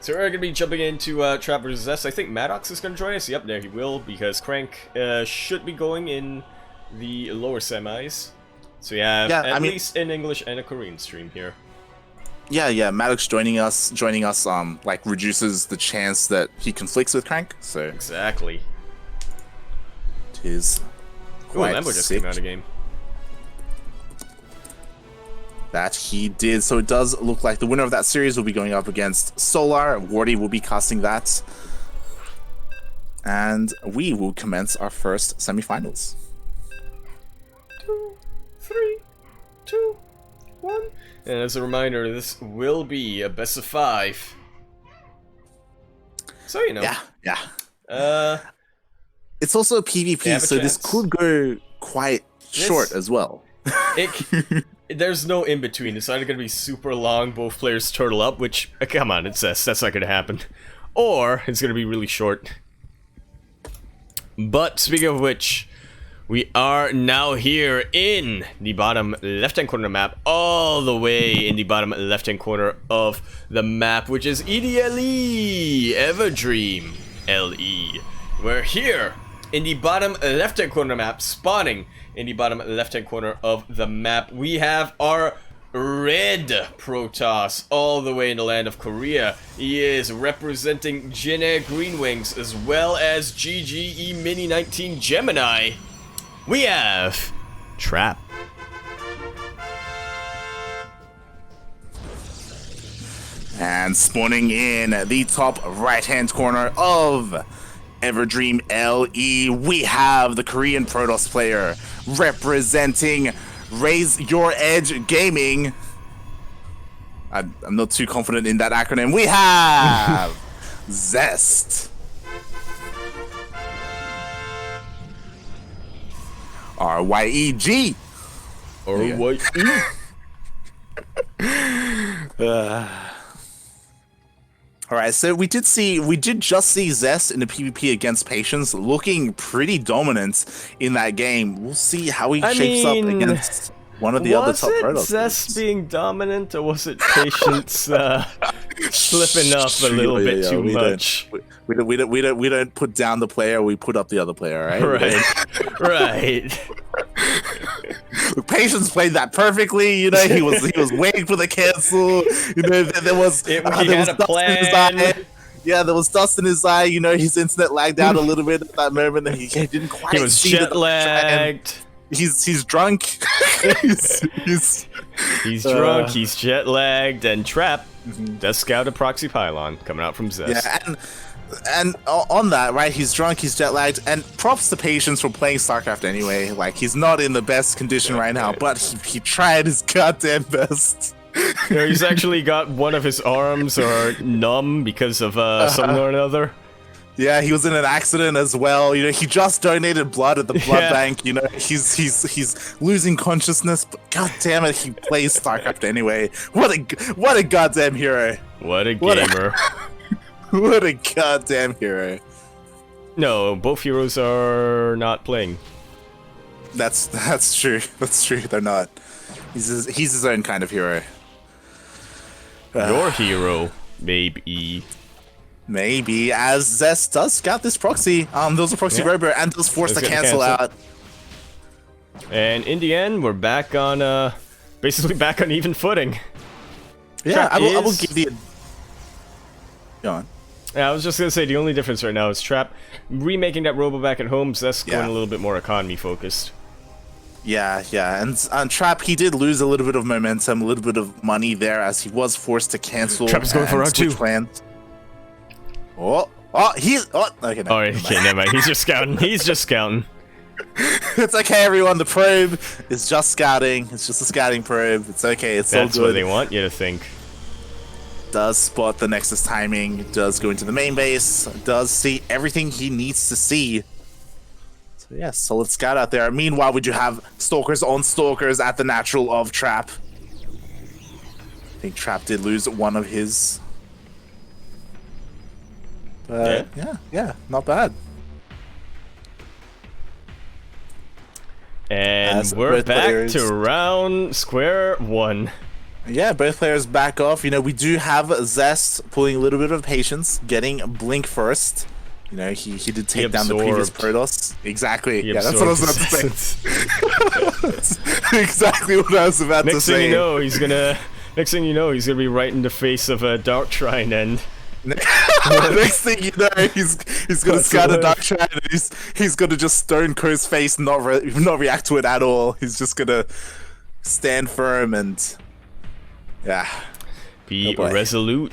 So we're going to be jumping into Trap vs. Zest. I think Maddox is going to join us. Yep, there he will, because Crank should be going in the lower semis. So we have at least an English and a Korean stream here. Yeah, Maddox joining us, like reduces the chance that he conflicts with Crank. So exactly. It is quite Lambo just came out of the game. That he did. So it does look like the winner of that series will be going up against Solar. Wardy will be casting that. And we will commence our first semifinals. 2, 3, 2, 1. And as a reminder, this will be a best of 5. So, you know. Yeah. It's also a PvP, so this could go quite short as well. There's no in-between. It's either going to be super long, both players turtle up, which, come on, it's Zest. That's not going to happen. Or, it's going to be really short. But, speaking of which, we are now here in the bottom left-hand corner of the map, all the way in the bottom left-hand corner of the map, which is EDLE, Everdream LE. We're here in the bottom left-hand corner of the map, spawning in the bottom left-hand corner of the map. We have our red Protoss all the way in the land of Korea. He is representing Jin Air Green Wings as well as GGE Mini 19 Gemini. We have Trap. And spawning in the top right-hand corner of Everdream LE, we have the Korean Protoss player representing Raise Your Edge Gaming. I'm not too confident in that acronym. We have Zest. RYEG. Alright, so we did just see Zest in the PvP against Patience looking pretty dominant in that game. We'll see how he shapes up against one of the other top Protoss. Was it Zest being dominant, or was it Patience slipping up a little bit too much? We don't put down the player, we put up the other player, right? Right. Patience played that perfectly, you know. He was waiting for the cancel. You know, there was dust in his eye. Yeah, there was dust in his eye. You know, his internet lagged out a little bit at that moment, and he didn't quite. He was jet lagged. He's drunk. he's drunk. He's jet lagged, and Trap does scout a proxy pylon coming out from Zest. Yeah, and on that, right, he's drunk, he's jet lagged, and props to Patience for playing StarCraft anyway. Like, he's not in the best condition right now, but he tried his goddamn best. You know, he's actually got one of his arms are numb because of something or another. Yeah, he was in an accident as well. You know, he just donated blood at the blood bank. You know, he's losing consciousness, but god damn it, he plays StarCraft anyway. What a goddamn hero. What a gamer. What a goddamn hero. No, both heroes are not playing. That's true. That's true. They're not. He's his own kind of hero. Your hero, maybe. Maybe, as Zest does scout this proxy. There was a proxy rover and does force the cancel out. And in the end, we're back on, basically back on even footing. Yeah, I will give the... Go on. Yeah, I was just gonna say the only difference right now is Trap remaking that robo back at home. Zest going a little bit more economy focused. Yeah, and Trap, he did lose a little bit of momentum, a little bit of money there as he was forced to cancel. Trap's going for round 2. Plans. Okay, never mind. He's just scouting. It's okay, everyone. The probe is just scouting. It's just a scouting probe. It's okay. It's all good. That's what they want you to think. Does spot the Nexus timing, does go into the main base, does see everything he needs to see. So yeah, solid scout out there. Meanwhile, would you have Stalkers on Stalkers at the natural of Trap? I think Trap did lose one of his. Yeah, not bad. And we're back to round square 1. Yeah, both players back off. You know, we do have Zest pulling a little bit of patience, getting Blink first. You know, he did take down the previous Protoss. Exactly. Yeah, that's what I was about to say. Exactly what I was about to say. Next thing you know, he's gonna be right in the face of a Dark Shrine, and next thing you know, he's gonna scout a Dark Shrine, and he's gonna just stone Co's face, not react to it at all. He's just gonna stand firm and be resolute.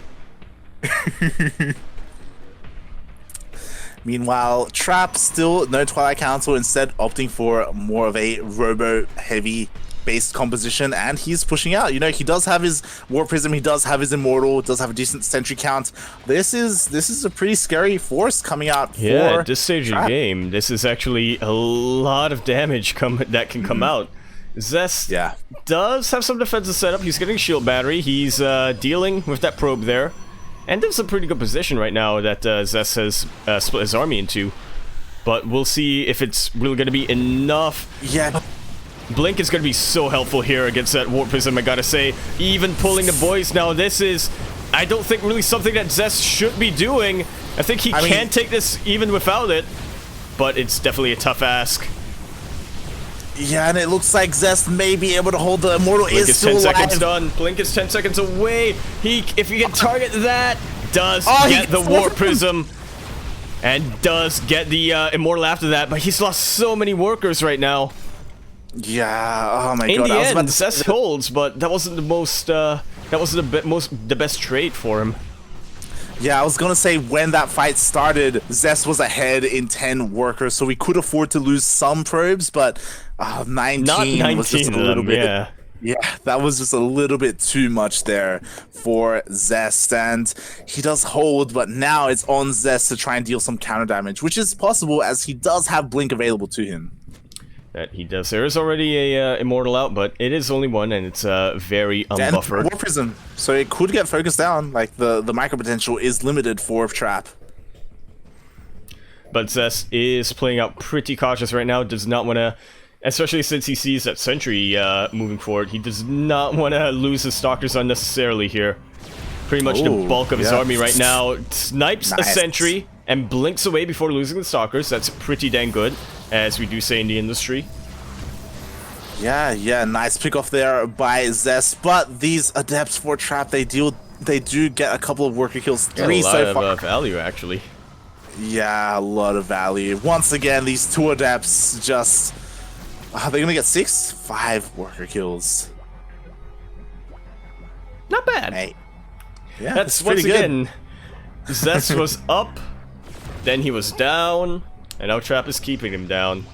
Meanwhile, Trap still no Twilight Council, instead opting for more of a robo-heavy based composition, and he's pushing out. You know, he does have his War Prism, he does have his Immortal, does have a decent sentry count. This is a pretty scary force coming out. Yeah, at this stage of the game, this is actually a lot of damage that can come out. Zest does have some defensive setup. He's getting shield battery. He's dealing with that probe there. And there's a pretty good position right now that Zest has split his army into. But we'll see if it's really going to be enough. Yeah. Blink is going to be so helpful here against that Warp Prism, I gotta say. Even pulling the boys now, this is, I don't think, really something that Zest should be doing. I think he can take this even without it. But it's definitely a tough ask. Yeah, and it looks like Zest may be able to hold the Immortal. Blink is 10 seconds done. Blink is 10 seconds away. If he can target that, does get the Warp Prism. And does get the Immortal after that. But he's lost so many workers right now. Yeah, oh my god. In the end, Zest holds, but that wasn't the most, that wasn't the best trade for him. Yeah, I was gonna say when that fight started, Zest was ahead in 10 workers, so we could afford to lose some probes, but 19, Not 19 was just a little bit. Yeah. Yeah, that was just a little bit too much there for Zest, and he does hold, but now it's on Zest to try and deal some counter damage, which is possible as he does have Blink available to him. That he does. There is already a Immortal out, but it is only one, and it's very unbuffered. War Prism, so it could get focused down. Like the micro potential is limited for Trap. But Zest is playing out pretty cautious right now. Does not want to, especially since he sees that Sentry moving forward. He does not want to lose his Stalkers unnecessarily here. Pretty much the bulk of his army right now. Snipes a Sentry and blinks away before losing the Stalkers. That's pretty dang good, as we do say in the industry. Yeah, nice pick off there by Zest. But these Adepts for Trap, they do get a couple of worker kills. 3 so far. A lot of value, actually. Yeah, a lot of value. Once again, these 2 Adepts just... Are they gonna get 6? 5 worker kills. Not bad. Hey. Yeah, that's once again, Zest was up, then he was down, and now Trap is keeping him down.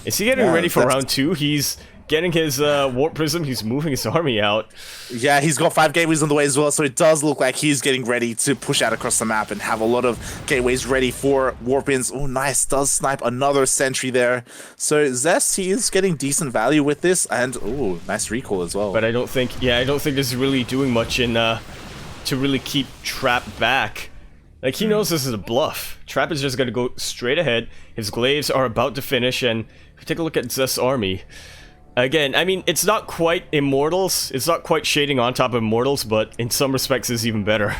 Is he getting ready for round 2? He's getting his Warp Prism, he's moving his army out. Yeah, he's got 5 gateways on the way as well, so it does look like he's getting ready to push out across the map and have a lot of gateways ready for Warp-ins. Oh, nice, does snipe another Sentry there. So Zest, he is getting decent value with this, and oh, nice recall as well. But I don't think this is really doing much in to really keep Trap back. Like, he knows this is a bluff. Trap is just gonna go straight ahead. His glaives are about to finish, and if you take a look at Zest's army, again, I mean, it's not quite Immortals, it's not quite shading on top of Immortals, but in some respects it's even better.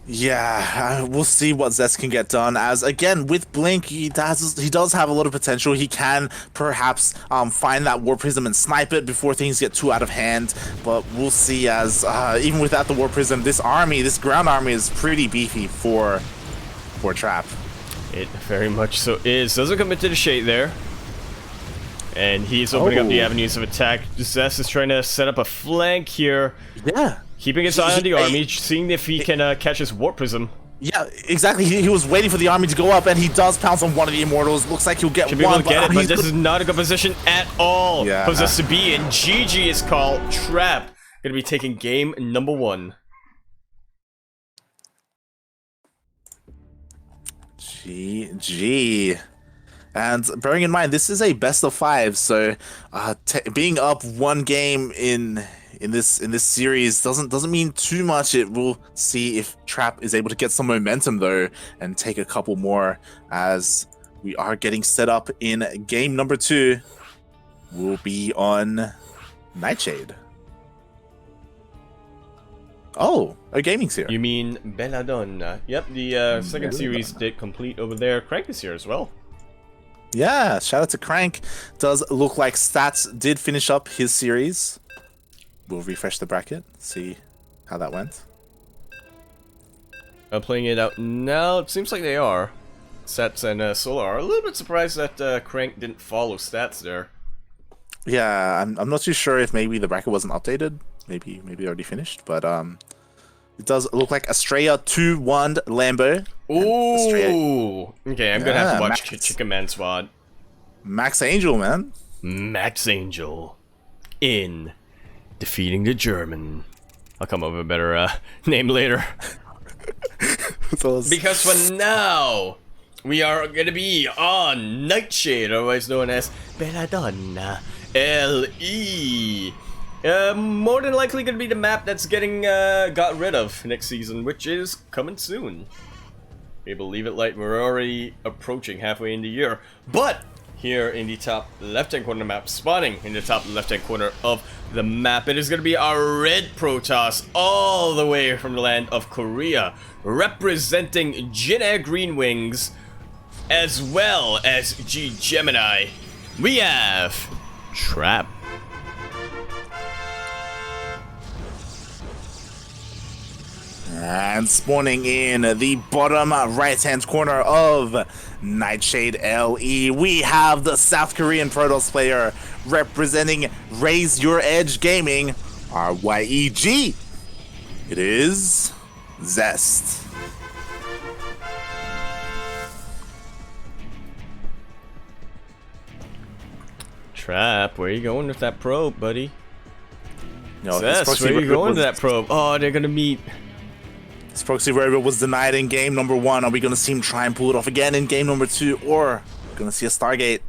Yeah, we'll see what Zest can get done, as again with Blink he does have a lot of potential. He can perhaps find that War Prism and snipe it before things get too out of hand, but we'll see, as even without the War Prism, this ground army is pretty beefy for Trap. It very much so is. Doesn't commit to the shade there. And he's opening up the avenues of attack. Zest is trying to set up a flank here. Yeah. Keeping his eye on the army, seeing if he can catch his Warp Prism. Yeah, exactly. He was waiting for the army to go up, and he does pounce on one of the Immortals. Looks like he'll get Should be able to get it, but this is not a good position at all. Yeah. Possessed to be, and GG is called. Trap gonna be taking game number 1. GG. And bearing in mind, this is a best of 5, so being up 1 game in this series doesn't mean too much. It will see if Trap is able to get some momentum though and take a couple more, as we are getting set up in game number 2. We'll be on Nightshade. Oh, a gaming's here. You mean Belladonna? Yep, the second series did complete over there. Crank is here as well. Yeah, shout out to Crank. Does look like Stats did finish up his series. We'll refresh the bracket, see how that went. Playing it out now, it seems like they are. Stats and Solar are a little bit surprised that Crank didn't follow Stats there. Yeah, I'm not too sure if maybe the bracket wasn't updated. Maybe already finished, but it does look like Australia 2-1 Lambo. Ooh! Okay, I'm gonna have to watch Max. Chicken Man Squad. Max Angel, man. Max Angel in defeating the German. I'll come up with a better name later. Because for now, we are gonna be on Nightshade, otherwise known as Belladonna LE. More than likely gonna be the map that's getting got rid of next season, which is coming soon. We believe it like we're already approaching halfway in the year. But here in the top left-hand corner of the map, spawning in the top left-hand corner of the map, it is going to be our red Protoss all the way from the land of Korea, representing Jin Air Green Wings, as well as G Gemini. We have Trap. And spawning in the bottom right-hand corner of Nightshade LE, we have the South Korean Protoss player representing Raise Your Edge Gaming, RYEG. It is Zest. Trap, where you going with that probe, buddy? No, Zest, where you going with that probe? Oh, they're gonna meet. This proxy robot was denied in game number 1. Are we going to see him try and pull it off again in game number 2? Or going to see a Stargate?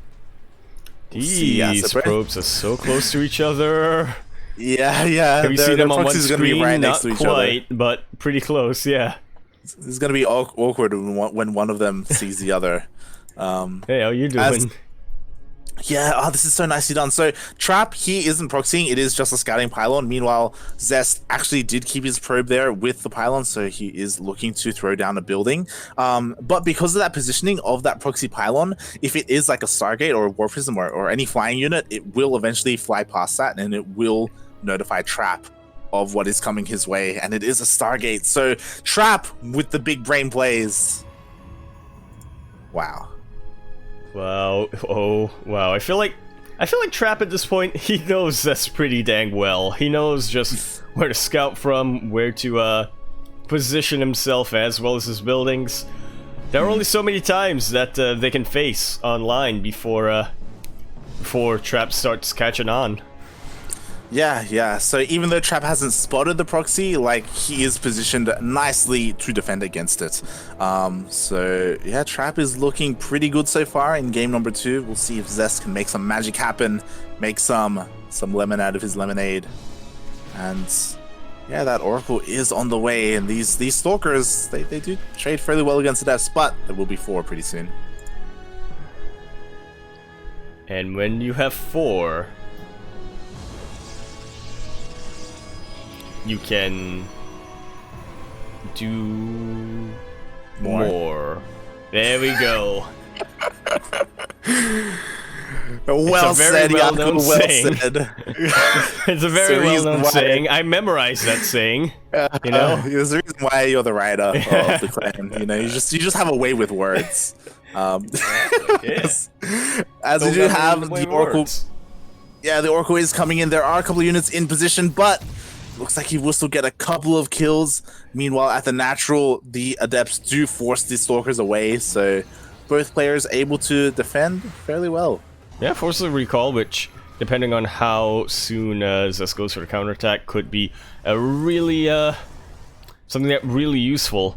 These probes are so close to each other. Yeah. Have you seen them on one screen? Right Not quite, but pretty close, yeah. This is going to be awkward when one of them sees the other. Hey, how you doing? Yeah, this is so nicely done. So, Trap, he isn't proxying, it is just a scouting pylon. Meanwhile, Zest actually did keep his probe there with the pylon, so he is looking to throw down a building. But because of that positioning of that proxy pylon, if it is like a Stargate or a War Prism or any flying unit, it will eventually fly past that, and it will notify Trap of what is coming his way, and it is a Stargate. So, Trap with the big brain plays. Wow. Wow. Oh, wow. I feel like Trap at this point, he knows that's pretty dang well. He knows just where to scout from, where to position himself as well as his buildings. There are only so many times that they can face online before Trap starts catching on. Yeah. So even though Trap hasn't spotted the proxy, like, he is positioned nicely to defend against it. So yeah, Trap is looking pretty good so far in game number 2. We'll see if Zest can make some magic happen, make some lemon out of his lemonade. And yeah, that Oracle is on the way, and these Stalkers, they do trade fairly well against the devs, but there will be 4 pretty soon. And when you have 4, you can do more. There we go. Well said, Yakuzaku, well said. It's a very well-known saying. I memorized that saying. You know, there's a reason why you're the writer of the clan. You know, you just have a way with words. Yes. As we do have the Oracle. Yeah, the Oracle is coming in. There are a couple of units in position, but looks like he will still get a couple of kills. Meanwhile, at the natural, the Adepts do force the Stalkers away, so both players able to defend fairly well. Yeah, forces a recall, which, depending on how soon Zest goes for the counterattack, could be a really, something that really useful.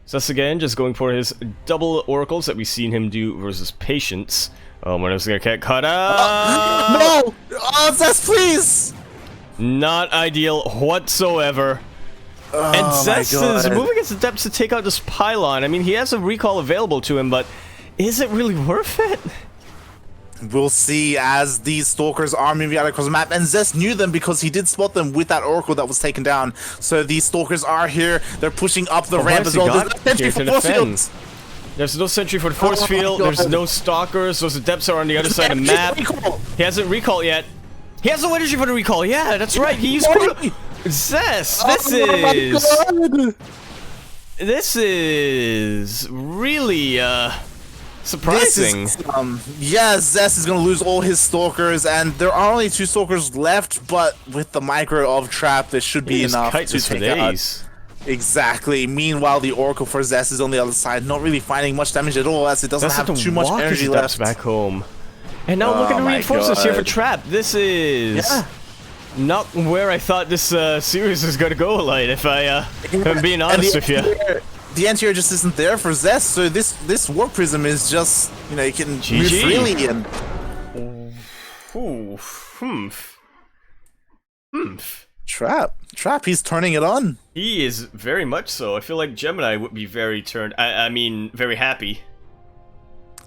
Zest again, just going for his double oracles that we've seen him do versus Patience. Oh, when I was gonna get caught up! No! Oh, Zest, please! Not ideal whatsoever. Oh, and Zest is moving his Adepts to take out this pylon. I mean, he has a recall available to him, but is it really worth it? We'll see as these stalkers are moving out across the map, and Zest knew them because he did spot them with that oracle that was taken down. So these stalkers are here. They're pushing up the ramp as well. There's no sentry for force fields. There's no sentry for the force field. There's no stalkers. Those adepts are on the other side of the map. He hasn't recalled yet. He has no energy for the recall. Yeah, that's right. He used Zest. This is really surprising. Yeah, Zest is going to lose all his stalkers, and there are only 2 stalkers left, but with the micro of Trap, there should be enough to take out. Exactly. Meanwhile, the Oracle for Zest is on the other side, not really finding much damage at all, as it doesn't have too much energy left. Back home. And now look at the reinforcements here for Trap. This is not where I thought this series was going to go, Light, if I'm being honest with you. The anti-air just isn't there for Zest, so this Warp Prism is just, you know, you can move freely and... Trap, he's turning it on. He is very much so. I feel like Gemini would be very I mean, very happy.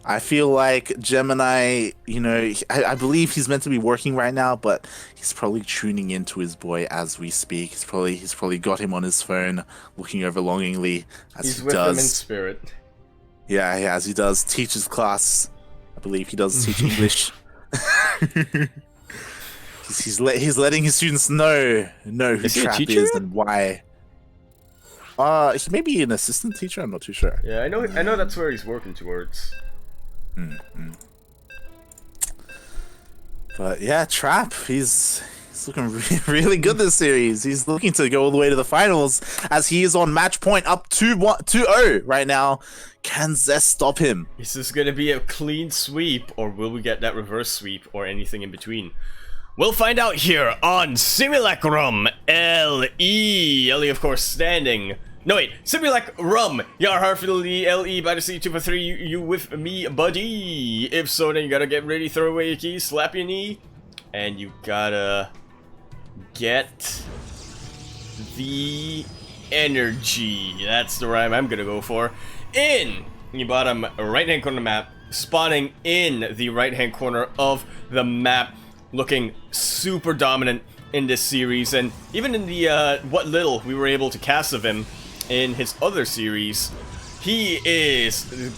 I feel like Gemini, you know, I believe he's meant to be working right now, but he's probably tuning into his boy as we speak. He's probably got him on his phone, looking over longingly as he does. He's with him in spirit. Yeah, as he does teach his class. I believe he does teach English. he's letting his students know who Trap is and why. He may be an assistant teacher. I'm not too sure. Yeah, I know that's where he's working towards. But yeah, Trap, he's looking really good this series. He's looking to go all the way to the finals as he is on match point, up 2-0 right now. Can Zest stop him? Is this going to be a clean sweep, or will we get that reverse sweep, or anything in between? We'll find out here on Simulacrum LE. LE, of course, standing. No, wait. Simulacrum. Yar Harfiddly LE by the C243. You with me, buddy? If so, then you gotta get ready, throw away your keys, slap your knee, and you gotta get the energy. That's the rhyme I'm gonna go for. In the bottom right-hand corner of the map, spawning in the right-hand corner of the map, looking super dominant in this series, and even in the what little we were able to cast of him in his other series, he is,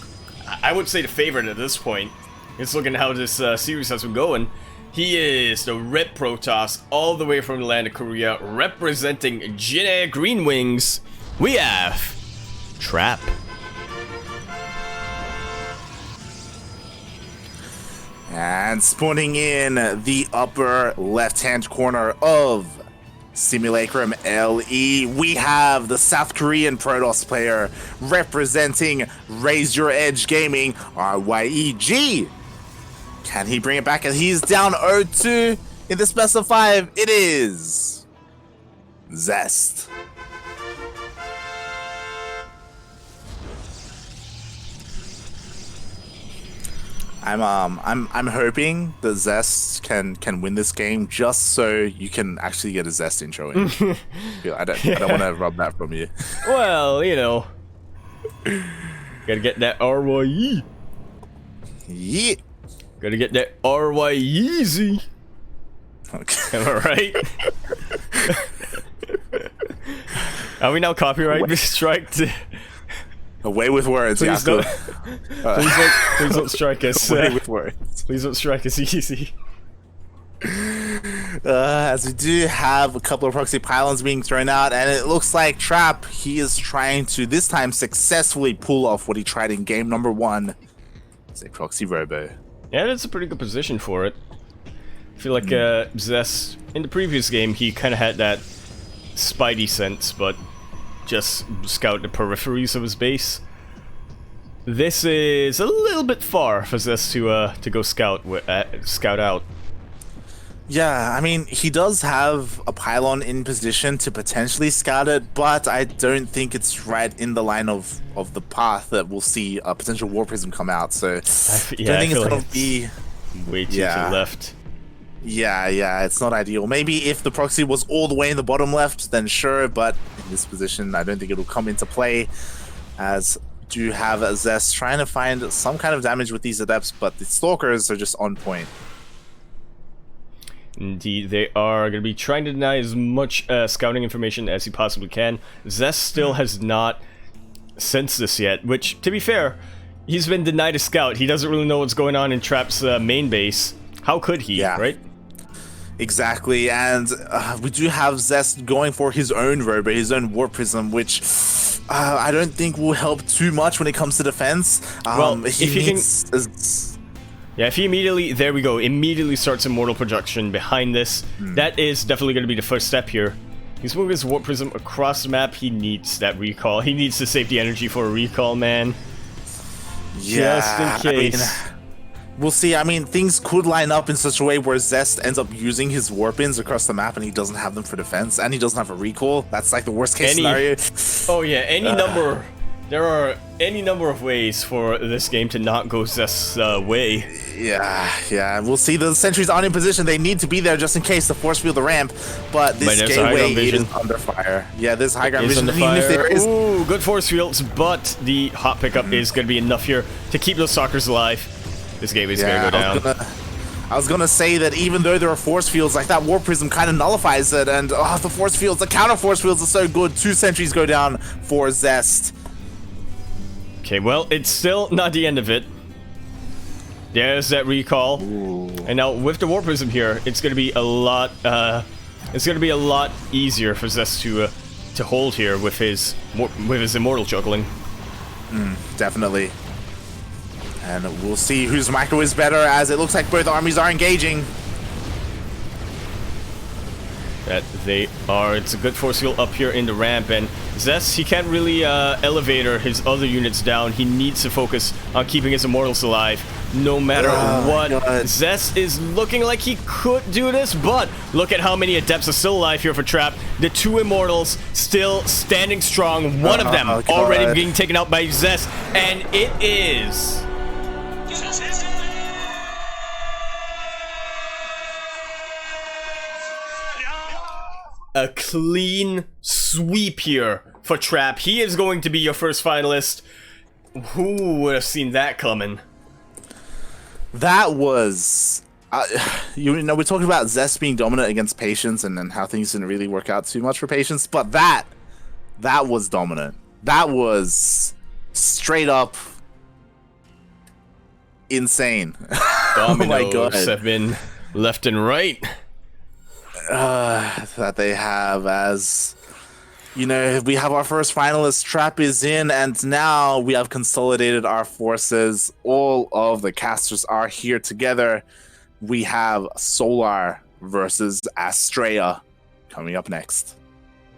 I would say, the favorite at this point. It's looking at how this series has been going. He is the Red Protoss, all the way from the land of Korea, representing Jin Green Wings. We have Trap. And spawning in the upper left-hand corner of Simulacrum LE, we have the South Korean Protoss player representing Raise Your Edge Gaming, RYEG. Can he bring it back? And he's down 0-2 in this best of 5. It is Zest. I'm hoping that Zest can win this game just so you can actually get a Zest intro in. I don't want to rub that from you. Well, you know, gotta get that RYE. Yeah. Gotta get that RYEezy. Okay. Am I right? Are we now copyright striked? Away with words. Please don't. Please don't strike us. Away with words. Please don't strike us easy. As we do have a couple of proxy pylons being thrown out, and it looks like Trap, he is trying to this time successfully pull off what he tried in game number 1. It's a proxy robo. Yeah, that's a pretty good position for it. I feel like Zest, in the previous game, he kind of had that spidey sense, but just scout the peripheries of his base. This is a little bit far for Zest to go scout out. Yeah, I mean, he does have a pylon in position to potentially scout it, but I don't think it's right in the line of the path that we'll see a potential War Prism come out, so I don't think it's going to be... way too to the left. Yeah, it's not ideal. Maybe if the proxy was all the way in the bottom left, then sure, but in this position, I don't think it'll come into play, as do have Zest trying to find some kind of damage with these Adepts, but the Stalkers are just on point. Indeed, they are going to be trying to deny as much scouting information as he possibly can. Zest still has not sensed this yet, which, to be fair, he's been denied a scout. He doesn't really know what's going on in Trap's main base. How could he, right? Exactly, and we do have Zest going for his own robot, his own Warp Prism, which I don't think will help too much when it comes to defense. Well, if he can... Yeah, if he immediately starts Immortal Projection behind this, that is definitely going to be the first step here. He's moving his Warp Prism across the map. He needs that recall. He needs to save the energy for a recall, man. Yeah, just in case. We'll see. I mean, things could line up in such a way where Zest ends up using his Warpins across the map and he doesn't have them for defense, and he doesn't have a recall. That's like the worst case scenario. Oh yeah, any number. There are any number of ways for this game to not go Zest's way. Yeah. We'll see. The sentries aren't in position. They need to be there just in case to force field the ramp. But this gateway is under fire. Yeah, this high ground vision. Ooh, good force fields, but the hot pickup is going to be enough here to keep those stalkers alive. This game is going to go down. I was gonna say that even though there are force fields, like that Warp Prism kind of nullifies it, and the force fields, the counter force fields are so good. 2 sentries go down for Zest. Okay, well, it's still not the end of it. There's that recall. Ooh. And now with the Warp Prism here, it's gonna be a lot easier for Zest to hold here with his Immortal Juggling. Definitely. And we'll see whose micro is better, as it looks like both armies are engaging. That they are. It's a good force field up here in the ramp, and Zest, he can't really elevator his other units down. He needs to focus on keeping his Immortals alive, no matter what. Zest is looking like he could do this, but look at how many Adepts are still alive here for Trap. The 2 Immortals still standing strong. One of them already being taken out by Zest, and it is... a clean sweep here for Trap. He is going to be your first finalist. Who would have seen that coming? That was... you know, we're talking about Zest being dominant against Patience and how things didn't really work out too much for Patience, but that was dominant. That was straight up insane. Dominoes oh my God. Have been left and right. That they have, as you know, we have our first finalist. Trap is in, and now we have consolidated our forces. All of the casters are here together. We have Solar versus Astrea coming up next.